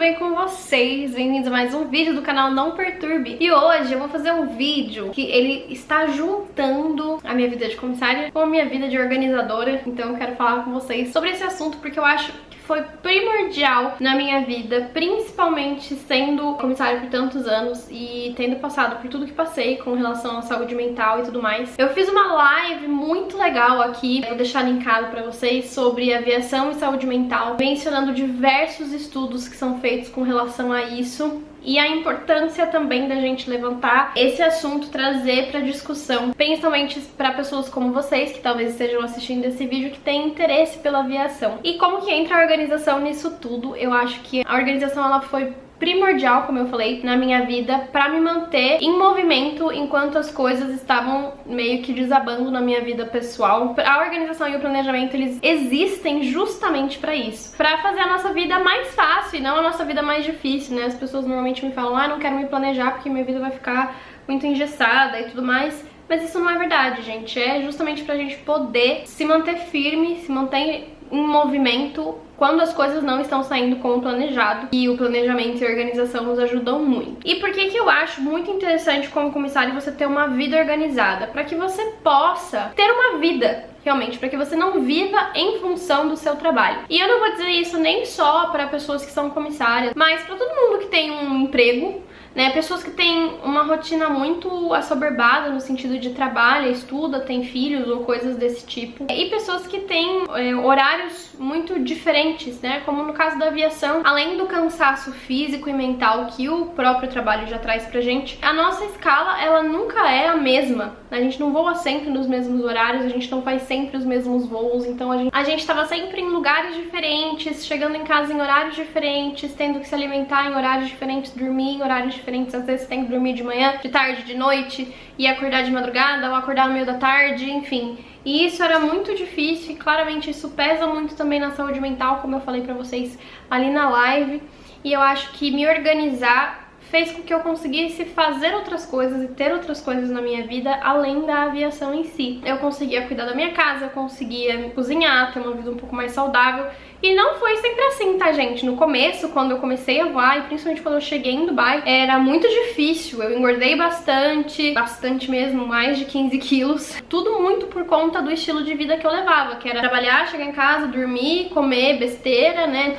bem com vocês? Bem-vindos a mais um vídeo do canal Não Perturbe. E hoje eu vou fazer um vídeo que ele está juntando a minha vida de comissária com a minha vida de organizadora. Então eu quero falar com vocês sobre esse assunto porque eu acho que foi primordial na minha vida, principalmente sendo comissária por tantos anos e tendo passado por tudo que passei com relação à saúde mental e tudo mais. Eu fiz uma live muito legal aqui, vou deixar linkado pra vocês, sobre aviação e saúde mental, mencionando diversos estudos que são feitos com relação a isso e a importância também da gente levantar esse assunto, trazer pra discussão, principalmente para pessoas como vocês, que talvez estejam assistindo esse vídeo, que têm interesse pela aviação. E como que entra a organização nisso tudo? Eu acho que a organização ela foi primordial, como eu falei, na minha vida pra me manter em movimento enquanto as coisas estavam meio que desabando na minha vida pessoal. A organização e o planejamento, eles existem justamente pra isso, pra fazer a nossa vida mais fácil e não a nossa vida mais difícil, né? As pessoas normalmente me falam, não quero me planejar porque minha vida vai ficar muito engessada e tudo mais. Mas isso não é verdade, gente. É justamente pra gente poder se manter firme, se manter em movimento quando as coisas não estão saindo como planejado, e o planejamento e a organização nos ajudam muito. E por que eu acho muito interessante como comissário você ter uma vida organizada? Para que você possa ter uma vida realmente, para que você não viva em função do seu trabalho. E eu não vou dizer isso nem só para pessoas que são comissárias, mas para todo mundo que tem um emprego, né? Pessoas que têm uma rotina muito assoberbada no sentido de trabalha, estuda, tem filhos ou coisas desse tipo. E pessoas que têm horários muito diferentes, né? Como no caso da aviação, além do cansaço físico e mental que o próprio trabalho já traz pra gente, a nossa escala, ela nunca é a mesma. A gente não voa sempre nos mesmos horários, a gente não faz sempre os mesmos voos, então a gente tava sempre em lugares diferentes, chegando em casa em horários diferentes, tendo que se alimentar em horários diferentes, dormir em horários diferentes. Às vezes você tem que dormir de manhã, de tarde, de noite, e acordar de madrugada ou acordar no meio da tarde, enfim. E isso era muito difícil e claramente isso pesa muito também na saúde mental, como eu falei pra vocês ali na live. E eu acho que me organizar fez com que eu conseguisse fazer outras coisas e ter outras coisas na minha vida além da aviação em si. Eu conseguia cuidar da minha casa, eu conseguia cozinhar, ter uma vida um pouco mais saudável. E não foi sempre assim, tá, gente? No começo, quando eu comecei a voar, e principalmente quando eu cheguei em Dubai, era muito difícil. Eu engordei bastante mesmo, mais de 15 quilos. Tudo muito por conta do estilo de vida que eu levava, que era trabalhar, chegar em casa, dormir, comer besteira, né?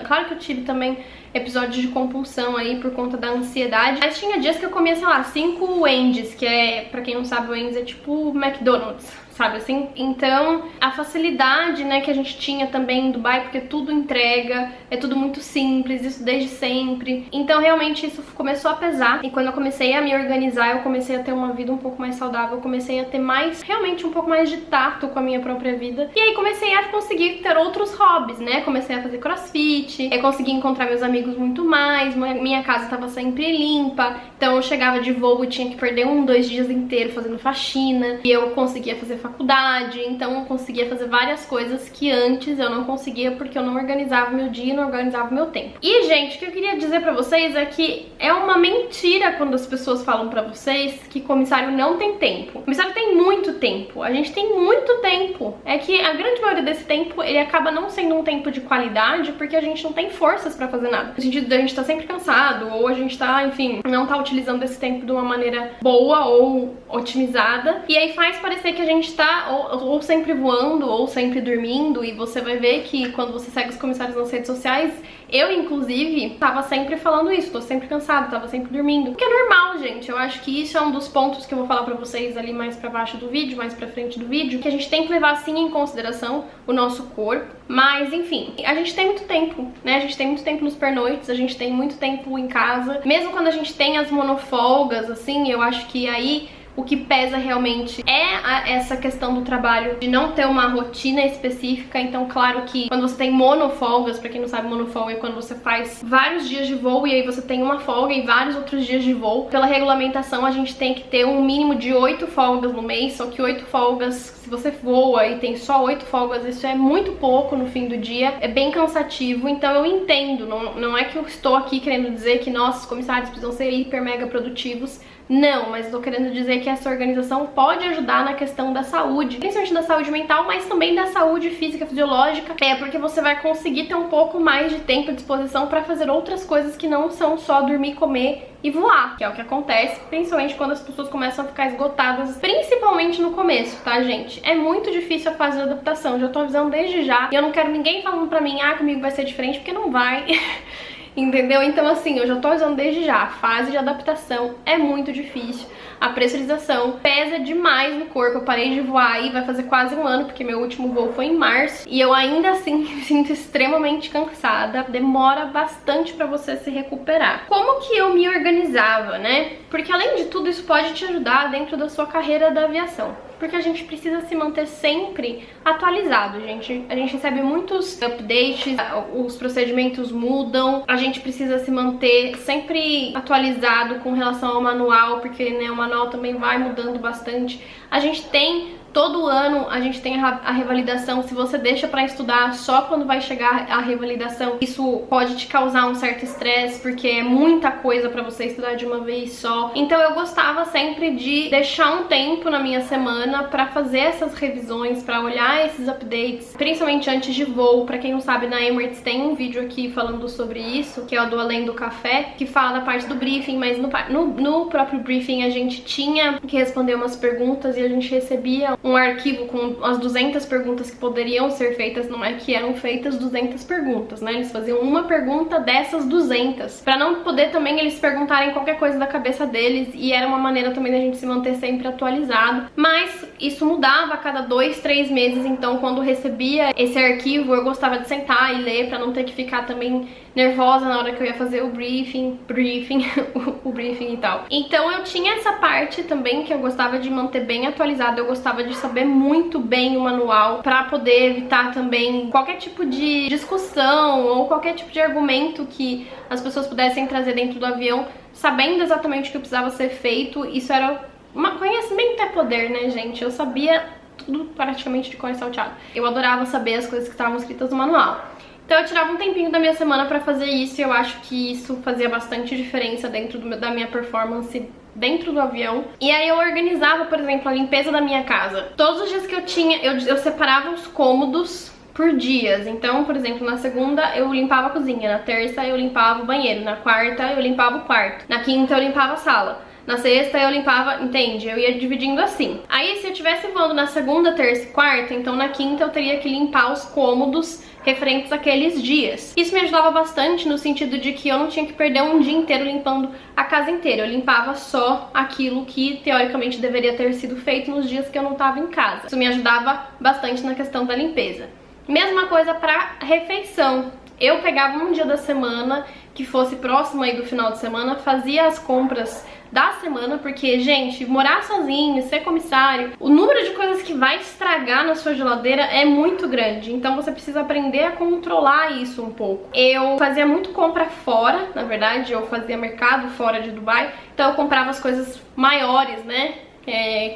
Claro que eu tive também episódios de compulsão aí por conta da ansiedade, mas tinha dias que eu comia, sei lá, 5 Wendy's, que é, pra quem não sabe, o Wendy's é tipo McDonald's, sabe assim? Então, a facilidade, né, que a gente tinha também em Dubai, porque tudo entrega, é tudo muito simples, isso desde sempre. Então, realmente, isso começou a pesar. E quando eu comecei a me organizar, eu comecei a ter uma vida um pouco mais saudável, eu comecei a ter realmente um pouco mais de tato com a minha própria vida. E aí comecei a conseguir ter outros hobbies, né? Comecei a fazer crossfit, consegui encontrar meus amigos muito mais, minha casa tava sempre limpa, então eu chegava de voo e tinha que perder 2 dias inteiros fazendo faxina, e eu conseguia fazer faculdade, então eu conseguia fazer várias coisas que antes eu não conseguia porque eu não organizava meu dia, não organizava meu tempo. E, gente, o que eu queria dizer pra vocês é que é uma mentira quando as pessoas falam pra vocês que comissário não tem tempo. Comissário tem muito tempo, a gente tem muito tempo. É que a grande maioria desse tempo, ele acaba não sendo um tempo de qualidade porque a gente não tem forças pra fazer nada. No sentido de a gente tá sempre cansado, ou a gente tá, enfim, não tá utilizando esse tempo de uma maneira boa ou otimizada. E aí faz parecer que a gente tá ou sempre voando, ou sempre dormindo, e você vai ver que quando você segue os comissários nas redes sociais, eu, inclusive, tava sempre falando isso, tô sempre cansada, tava sempre dormindo. Que é normal, gente, eu acho que isso é um dos pontos que eu vou falar pra vocês ali mais pra baixo do vídeo, mais pra frente do vídeo, que a gente tem que levar, sim, em consideração o nosso corpo. Mas, enfim, a gente tem muito tempo, né? A gente tem muito tempo nos pernoites, a gente tem muito tempo em casa. Mesmo quando a gente tem as monofolgas, assim, eu acho que aí o que pesa realmente é essa questão do trabalho, de não ter uma rotina específica. Então, claro que quando você tem monofolgas, pra quem não sabe, monofolga é quando você faz vários dias de voo e aí você tem uma folga e vários outros dias de voo. Pela regulamentação, a gente tem que ter um mínimo de 8 folgas no mês, só que 8 folgas Se você voa e tem só 8 folgas, isso é muito pouco no fim do dia, é bem cansativo, então eu entendo, não é que eu estou aqui querendo dizer que nossos comissários precisam ser hiper mega produtivos, não, mas eu tô querendo dizer que essa organização pode ajudar na questão da saúde, principalmente da saúde mental, mas também da saúde física, fisiológica, porque você vai conseguir ter um pouco mais de tempo à disposição para fazer outras coisas que não são só dormir, comer e voar, que é o que acontece, principalmente quando as pessoas começam a ficar esgotadas, principalmente no começo, tá, gente? É muito difícil a fase de adaptação, já tô avisando desde já, e eu não quero ninguém falando pra mim, comigo vai ser diferente, porque não vai. Entendeu? Então assim, eu já tô avisando desde já, a fase de adaptação é muito difícil, a pressurização pesa demais no corpo. Eu parei de voar aí, vai fazer quase um ano, porque meu último voo foi em março, e eu ainda assim me sinto extremamente cansada, demora bastante pra você se recuperar. Como que eu me organizava, né? Porque além de tudo, isso pode te ajudar dentro da sua carreira da aviação. Porque a gente precisa se manter sempre atualizado, gente. A gente recebe muitos updates, os procedimentos mudam, a gente precisa se manter sempre atualizado com relação ao manual, porque, né, o manual também vai mudando bastante. A gente tem... Todo ano a gente tem a revalidação. Se você deixa pra estudar só quando vai chegar a revalidação, isso pode te causar um certo estresse, porque é muita coisa pra você estudar de uma vez só. Então eu gostava sempre de deixar um tempo na minha semana pra fazer essas revisões, pra olhar esses updates, principalmente antes de voo. Pra quem não sabe, na Emirates tem um vídeo aqui falando sobre isso, que é o do Além do Café, que fala da parte do briefing, mas no próprio briefing a gente tinha que responder umas perguntas e a gente recebia um arquivo com as 200 perguntas que poderiam ser feitas. Não é que eram feitas 200 perguntas, né? Eles faziam uma pergunta dessas 200, pra não poder também eles perguntarem qualquer coisa da cabeça deles, e era uma maneira também da gente se manter sempre atualizado. Mas isso mudava a cada 2, 3 meses, então quando eu recebia esse arquivo eu gostava de sentar e ler pra não ter que ficar também nervosa na hora que eu ia fazer o briefing o briefing e tal. Então eu tinha essa parte também que eu gostava de manter bem atualizada, eu gostava de saber muito bem o manual pra poder evitar também qualquer tipo de discussão ou qualquer tipo de argumento que as pessoas pudessem trazer dentro do avião, sabendo exatamente o que precisava ser feito. Isso era conhecimento é poder, né, gente? Eu sabia tudo praticamente de cor e salteado. Eu adorava saber as coisas que estavam escritas no manual. Então eu tirava um tempinho da minha semana pra fazer isso, e eu acho que isso fazia bastante diferença dentro da minha performance dentro do avião. E aí eu organizava, por exemplo, a limpeza da minha casa. Todos os dias que eu tinha, eu separava os cômodos por dias. Então, por exemplo, na segunda eu limpava a cozinha, na terça eu limpava o banheiro, na quarta eu limpava o quarto, na quinta eu limpava a sala, na sexta eu limpava, entende? Eu ia dividindo assim. Aí se eu estivesse voando na segunda, terça e quarta, então na quinta eu teria que limpar os cômodos referentes àqueles dias. Isso me ajudava bastante no sentido de que eu não tinha que perder um dia inteiro limpando a casa inteira. Eu limpava só aquilo que teoricamente deveria ter sido feito nos dias que eu não estava em casa. Isso me ajudava bastante na questão da limpeza. Mesma coisa para refeição. Eu pegava um dia da semana que fosse próximo aí do final de semana, fazia as compras da semana, porque, gente, morar sozinho, ser comissário, o número de coisas que vai estragar na sua geladeira é muito grande, então você precisa aprender a controlar isso um pouco. Eu fazia muito compra fora, na verdade, eu fazia mercado fora de Dubai, então eu comprava as coisas maiores, né,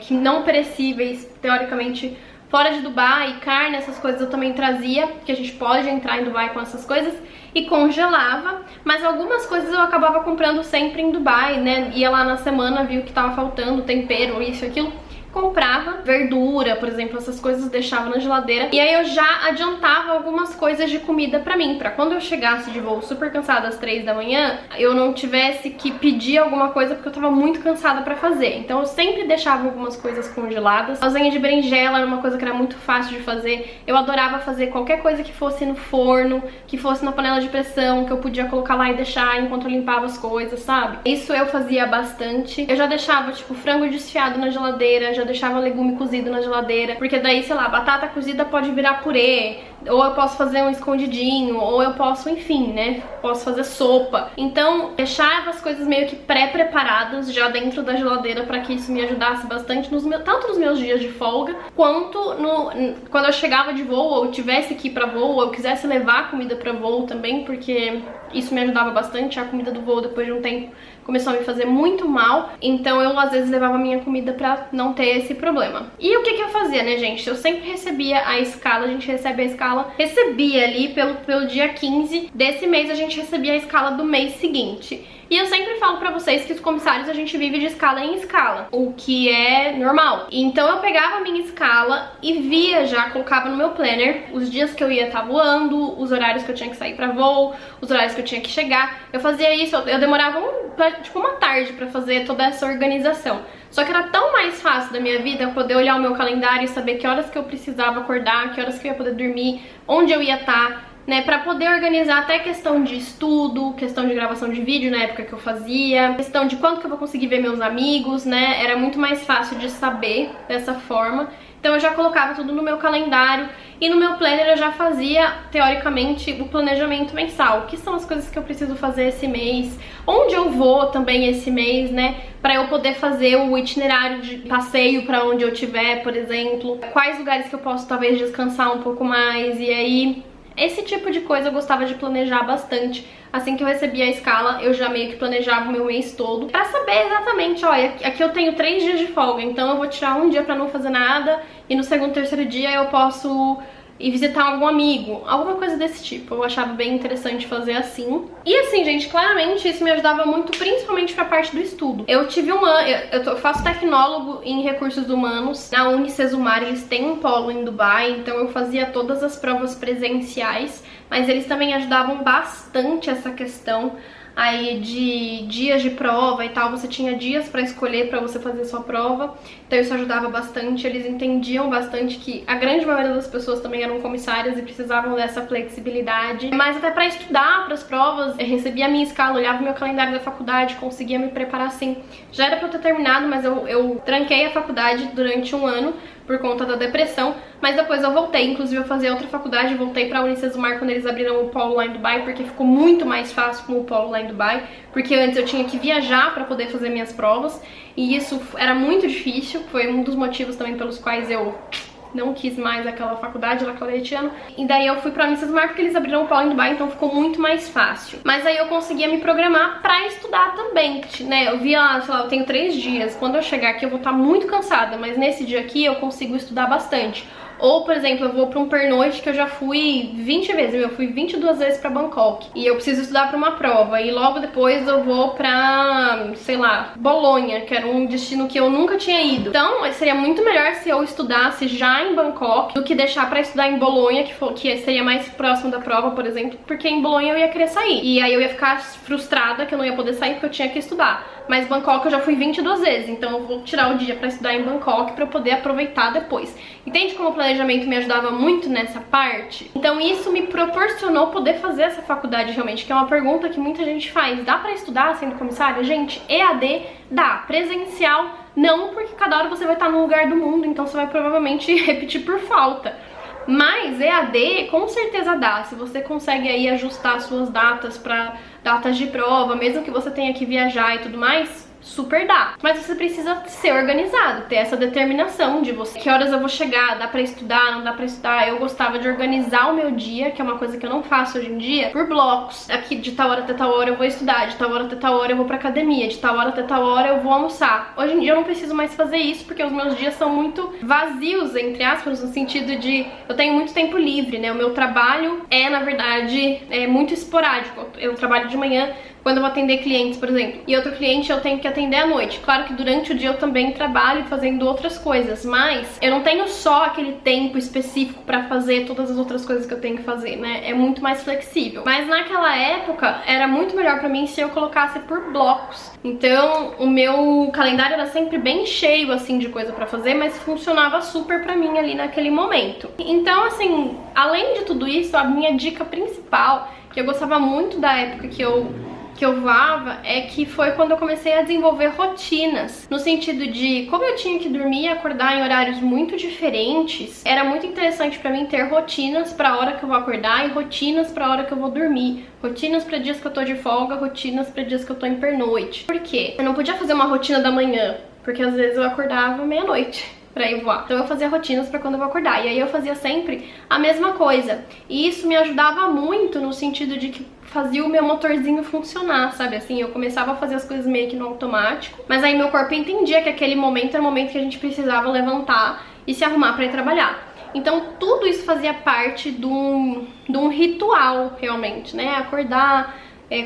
que não perecíveis, teoricamente, fora de Dubai, carne, essas coisas eu também trazia, porque a gente pode entrar em Dubai com essas coisas, e congelava, mas algumas coisas eu acabava comprando sempre em Dubai, né, ia lá na semana, viu que tava faltando tempero, isso e aquilo, comprava verdura, por exemplo, essas coisas deixava na geladeira, e aí eu já adiantava algumas coisas de comida pra mim, pra quando eu chegasse de voo super cansada às 3 da manhã, eu não tivesse que pedir alguma coisa porque eu tava muito cansada pra fazer. Então eu sempre deixava algumas coisas congeladas. Lasanha de berinjela era uma coisa que era muito fácil de fazer. Eu adorava fazer qualquer coisa que fosse no forno, que fosse na panela de pressão, que eu podia colocar lá e deixar enquanto eu limpava as coisas, sabe? Isso eu fazia bastante. Eu já deixava, tipo, frango desfiado na geladeira, já deixava legume cozido na geladeira, porque daí, sei lá, batata cozida pode virar purê, ou eu posso fazer um escondidinho, ou eu posso, enfim, né, posso fazer sopa. Então, deixava as coisas meio que pré-preparadas já dentro da geladeira para que isso me ajudasse bastante, tanto nos meus dias de folga, quanto quando eu chegava de voo, ou tivesse que ir pra voo, ou eu quisesse levar comida pra voo também, porque isso me ajudava bastante. A comida do voo, depois de um tempo, começou a me fazer muito mal, então eu às vezes levava minha comida pra não ter ter esse problema. E o que eu fazia, né, gente? Eu sempre recebia a escala, a gente recebe a escala, recebia ali pelo dia 15 desse mês, a gente recebia a escala do mês seguinte. E eu sempre falo pra vocês que os comissários a gente vive de escala em escala, o que é normal. Então eu pegava a minha escala e via já, colocava no meu planner os dias que eu ia estar voando, os horários que eu tinha que sair pra voo, os horários que eu tinha que chegar. Eu fazia isso, eu demorava tipo uma tarde pra fazer toda essa organização. Só que era tão mais fácil da minha vida eu poder olhar o meu calendário e saber que horas que eu precisava acordar, que horas que eu ia poder dormir, onde eu ia estar, né, pra poder organizar até questão de estudo, questão de gravação de vídeo na época que eu fazia, questão de quando que eu vou conseguir ver meus amigos, né, era muito mais fácil de saber dessa forma. Então eu já colocava tudo no meu calendário e no meu planner eu já fazia, teoricamente, o planejamento mensal. Que são as coisas que eu preciso fazer esse mês, onde eu vou também esse mês, né? Pra eu poder fazer o itinerário de passeio pra onde eu estiver, por exemplo. Quais lugares que eu posso talvez descansar um pouco mais, e aí esse tipo de coisa eu gostava de planejar bastante. Assim que eu recebia a escala, eu já meio que planejava o meu mês todo pra saber exatamente, olha, aqui eu tenho 3 dias de folga, então eu vou tirar um dia pra não fazer nada e no segundo, terceiro dia eu posso ir visitar algum amigo, alguma coisa desse tipo. Eu achava bem interessante fazer assim. E assim, gente, claramente isso me ajudava muito, principalmente pra parte do estudo. Eu tive eu faço tecnólogo em recursos humanos na Unicesumar, eles têm um polo em Dubai, então eu fazia todas as provas presenciais, mas eles também ajudavam bastante essa questão aí de dias de prova e tal. Você tinha dias pra escolher pra você fazer sua prova, então isso ajudava bastante. Eles entendiam bastante que a grande maioria das pessoas também eram comissárias e precisavam dessa flexibilidade. Mas até pra estudar pras provas, eu recebia a minha escala, olhava o meu calendário da faculdade, conseguia me preparar assim. Já era pra eu ter terminado, mas eu tranquei a faculdade durante um ano por conta da depressão, mas depois eu voltei, inclusive eu fazia outra faculdade, voltei pra Unicesumar quando eles abriram o polo lá em Dubai, porque ficou muito mais fácil com o polo lá em Dubai, porque antes eu tinha que viajar pra poder fazer minhas provas, e isso era muito difícil, foi um dos motivos também pelos quais eu não quis mais aquela faculdade lá claretiano. E daí eu fui pra Unicesumar porque eles abriram o polo em Dubai, então ficou muito mais fácil. Mas aí eu conseguia me programar pra estudar também, né? Eu via lá, sei lá, eu tenho 3 dias. Quando eu chegar aqui eu vou estar muito cansada, mas nesse dia aqui eu consigo estudar bastante. Ou, por exemplo, eu vou pra um pernoite que eu já fui 20 vezes, eu fui 22 vezes pra Bangkok. E eu preciso estudar pra uma prova. E logo depois eu vou pra, sei lá, Bolonha, que era um destino que eu nunca tinha ido. Então, seria muito melhor se eu estudasse já em Bangkok do que deixar pra estudar em Bolonha, que seria mais próximo da prova, por exemplo, porque em Bolonha eu ia querer sair. E aí eu ia ficar frustrada que eu não ia poder sair porque eu tinha que estudar. Mas Bangkok eu já fui 22 vezes, então eu vou tirar o dia pra estudar em Bangkok pra eu poder aproveitar depois. Entende como o planejamento me ajudava muito nessa parte? Então isso me proporcionou poder fazer essa faculdade realmente, que é uma pergunta que muita gente faz. Dá pra estudar sendo comissária? Gente, EAD dá. Presencial não, porque cada hora você vai estar num lugar do mundo, então você vai provavelmente repetir por falta. Mas EAD com certeza dá, se você consegue aí ajustar suas datas para datas de prova, mesmo que você tenha que viajar e tudo mais, super dá. Mas você precisa ser organizado, ter essa determinação de você. Que horas eu vou chegar, dá pra estudar, não dá pra estudar. Eu gostava de organizar o meu dia, que é uma coisa que eu não faço hoje em dia, por blocos. Aqui de tal hora até tal hora eu vou estudar, de tal hora até tal hora eu vou pra academia, de tal hora até tal hora eu vou almoçar. Hoje em dia eu não preciso mais fazer isso, porque os meus dias são muito vazios, entre aspas, no sentido de eu tenho muito tempo livre, né? O meu trabalho na verdade, muito esporádico. Eu trabalho de manhã, quando eu vou atender clientes, por exemplo, e outro cliente eu tenho que atender à noite. Claro que durante o dia eu também trabalho fazendo outras coisas, mas eu não tenho só aquele tempo específico pra fazer todas as outras coisas que eu tenho que fazer, né? É muito mais flexível. Mas naquela época era muito melhor pra mim se eu colocasse por blocos. Então o meu calendário era sempre bem cheio, assim, de coisa pra fazer, mas funcionava super pra mim ali naquele momento. Então, assim, além de tudo isso, a minha dica principal, que eu gostava muito da época que eu voava, é que foi quando eu comecei a desenvolver rotinas, no sentido de, como eu tinha que dormir e acordar em horários muito diferentes, era muito interessante pra mim ter rotinas pra hora que eu vou acordar e rotinas pra hora que eu vou dormir, rotinas pra dias que eu tô de folga, rotinas pra dias que eu tô em pernoite. Por quê? Eu não podia fazer uma rotina da manhã, porque às vezes eu acordava meia-noite. pra ir voar. Então eu fazia rotinas pra quando eu vou acordar. E aí eu fazia sempre a mesma coisa. E isso me ajudava muito no sentido de que fazia o meu motorzinho funcionar, sabe? Assim, eu começava a fazer as coisas meio que no automático, mas aí meu corpo entendia que aquele momento era o momento que a gente precisava levantar e se arrumar pra ir trabalhar. Então tudo isso fazia parte de um ritual, realmente, né? Acordar,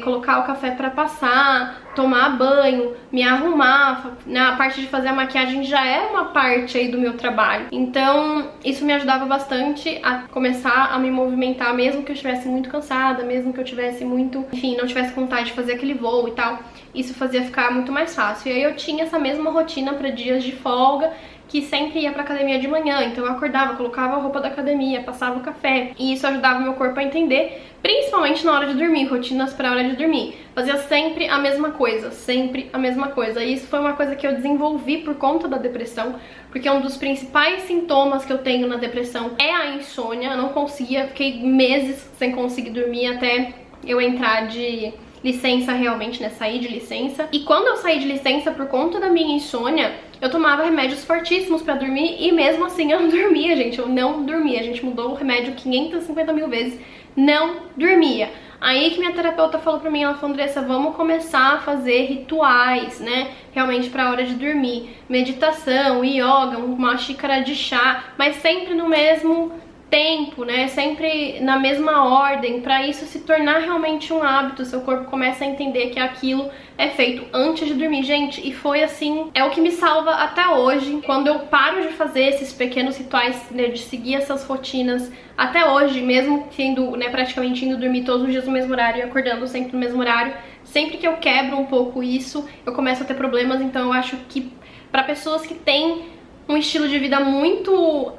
colocar o café pra passar, tomar banho, me arrumar, na parte de fazer a maquiagem já é uma parte aí do meu trabalho. Então isso me ajudava bastante a começar a me movimentar, mesmo que eu estivesse muito cansada, mesmo que eu tivesse muito, enfim, não tivesse vontade de fazer aquele voo e tal. Isso fazia ficar muito mais fácil. E aí eu tinha essa mesma rotina para dias de folga, que sempre ia pra academia de manhã, então eu acordava, colocava a roupa da academia, passava o café, e isso ajudava o meu corpo a entender, principalmente na hora de dormir, rotinas pra hora de dormir. Fazia sempre a mesma coisa, sempre a mesma coisa, e isso foi uma coisa que eu desenvolvi por conta da depressão, porque um dos principais sintomas que eu tenho na depressão é a insônia. Eu não conseguia, fiquei meses sem conseguir dormir até eu entrar de licença realmente, né, sair de licença. E quando eu saí de licença por conta da minha insônia, eu tomava remédios fortíssimos pra dormir e mesmo assim eu não dormia, gente, eu não dormia. A gente mudou o remédio 550 mil vezes, não dormia. Aí que minha terapeuta falou pra mim, ela falou: Andressa, vamos começar a fazer rituais, né, realmente pra hora de dormir. Meditação, yoga, uma xícara de chá, mas sempre no mesmo tempo, né, sempre na mesma ordem, pra isso se tornar realmente um hábito, seu corpo começa a entender que aquilo é feito antes de dormir, gente, e foi assim, é o que me salva até hoje. Quando eu paro de fazer esses pequenos rituais, né, de seguir essas rotinas, até hoje, mesmo tendo, né, praticamente indo dormir todos os dias no mesmo horário e acordando sempre no mesmo horário, sempre que eu quebro um pouco isso, eu começo a ter problemas. Então eu acho que pra pessoas que têm um estilo de vida muito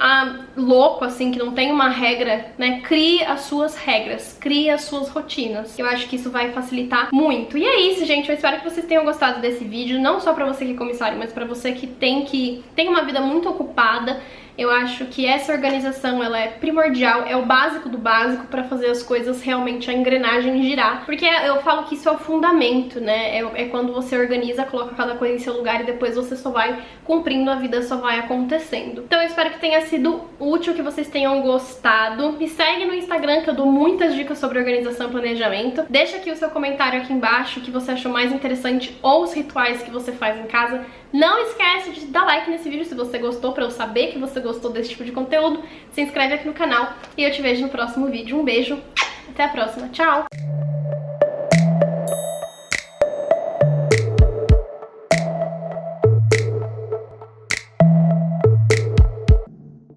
louco, assim, que não tem uma regra, né, crie as suas regras, crie as suas rotinas. Eu acho que isso vai facilitar muito. E é isso, gente, eu espero que vocês tenham gostado desse vídeo, não só pra você que é comissário, mas pra você que tem uma vida muito ocupada. Eu acho que essa organização, ela é primordial, é o básico do básico pra fazer as coisas realmente, a engrenagem girar. Porque eu falo que isso é o fundamento, né? É quando você organiza, coloca cada coisa em seu lugar e depois você só vai cumprindo, a vida só vai acontecendo. Então eu espero que tenha sido útil, que vocês tenham gostado. Me segue no Instagram, que eu dou muitas dicas sobre organização e planejamento. Deixa aqui o seu comentário aqui embaixo, o que você achou mais interessante ou os rituais que você faz em casa. Não esquece de dar like nesse vídeo se você gostou, pra eu saber que você gostou desse tipo de conteúdo. Se inscreve aqui no canal e eu te vejo no próximo vídeo. Um beijo, até a próxima, tchau!